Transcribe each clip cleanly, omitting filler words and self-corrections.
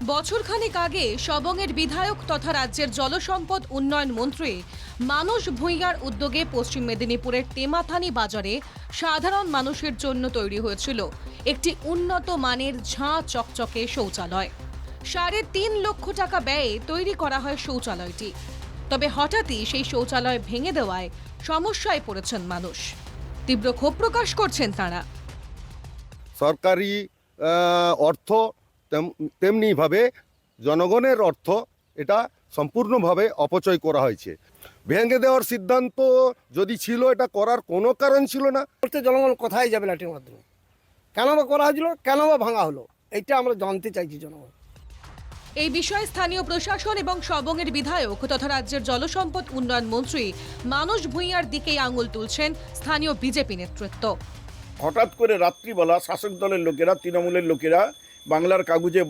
বছরখানেক আগে সবংয়ের বিধায়ক তথা রাজ্যের জলসম্পদ উন্নয়ন মন্ত্রী মানস ভূঁইয়ার উদ্যোগে পশ্চিম মেদিনীপুরের তেমাথানি বাজারে সাধারণ মানুষের জন্য তৈরি হয়েছিল একটি উন্নত মানের ঝাঁ চকচকে শৌচালয়। 3.5 লক্ষ টাকা ব্যয়ে তৈরি করা হয় শৌচালয়টি। তবে হঠাৎই সেই শৌচালয় ভেঙে দেওয়ায় সমস্যায় পড়েছেন মানুষ। তীব্র ক্ষোভ প্রকাশ করছেন তারা। সরকারি অর্থ তেমনিভাবে জনগণের অর্থ এটা সম্পূর্ণভাবে অপচয় করা হয়েছে। ভেঙে দেওয়ার সিদ্ধান্ত যদি ছিল, এটা করার কোনো কারণ ছিল না। জনগণ কোথায় যাবে লাঠির মাধ্যমে? কেন বা করা হয়েছিল, কেন বা ভাঙা হলো, এইটা আমরা জানতে চাইছি জনগণ। এই বিষয়ে স্থানীয় প্রশাসন এবং সবংয়ের বিধায়ক তথা রাজ্যের জলসম্পদ উন্নয়ন মন্ত্রী মানস ভূঁইয়ার দিকেই আঙুল তুলছেন স্থানীয় বিজেপি নেতৃত্ব। হঠাৎ করে রাত্রিবেলা শাসক দলের লোকেরা, তৃণমূলের লোকেরা বাংলার কাগজে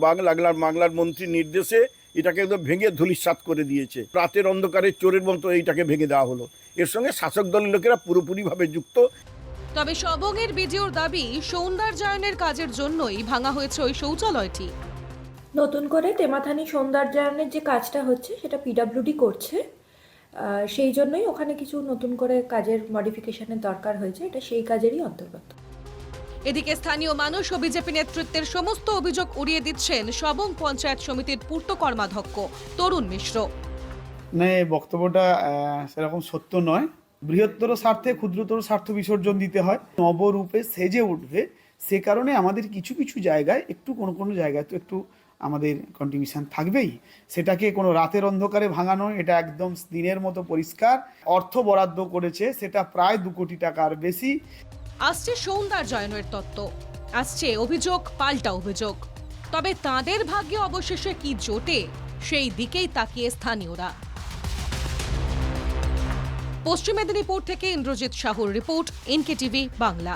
বাংলার মন্ত্রীর নির্দেশে এটাকে একদম ভেঙে ধূলিসাৎ করে দিয়েছে। রাতের অন্ধকারে চোরের মতো এইটাকে ভেঙে দেওয়া হলো। এর সঙ্গে শাসক দলের লোকেরা পুরোপুরিভাবে যুক্ত। তবে সবংয়ের বিডিওর দাবি, সৌন্দর্যায়নের কাজের জন্যই ভাঙা হয়েছে ওই শৌচালয়টি। নতুন করে তেমাথানি সৌন্দর্যায়নের যে কাজটা হচ্ছে সেটা পিডব্লিউডি করছে, সেই জন্যই ওখানে কিছু নতুন করে কাজের মডিফিকেশনের দরকার হয়েছে, এটা সেই কাজেরই অন্তর্গত। এদিকে স্থানীয় মানুষ ও বিজেপি নেতৃত্বের সমস্ত অভিযোগ উড়িয়ে দিচ্ছেন সবং পঞ্চায়েত সমিতির পূর্ত কর্মাধ্যক্ষ তরুণ মিশ্র। বক্তব্যটা সেরকম সত্য নয়। বৃহত্তর স্বার্থে ক্ষুদ্রতর স্বার্থ বিসর্জন দিতে হয়। নবরূপে সেজে উঠবে, সে কারণে আমাদের কিছু কিছু জায়গায় একটু কোনো জায়গায় তো একটু আমাদের কন্ট্রিবিউশন থাকবেই। সেটাকে কোনো রাতের অন্ধকারে ভাঙানো, এটা একদম দিনের মতো পরিষ্কার। অর্থ বরাদ্দ করেছে, সেটা প্রায় 2 কোটি টাকার বেশি। আসছে সৌন্দর্যায়নের তত্ত্ব, আসছে অভিযোগ পাল্টা অভিযোগ। তবে তাদের ভাগ্যে অবশেষে কি জোটে, সেই দিকেই তাকিয়ে স্থানীয়রা। পশ্চিম মেদিনীপুর থেকে ইন্দ্রজিৎ সাহুর রিপোর্ট, NKTV বাংলা।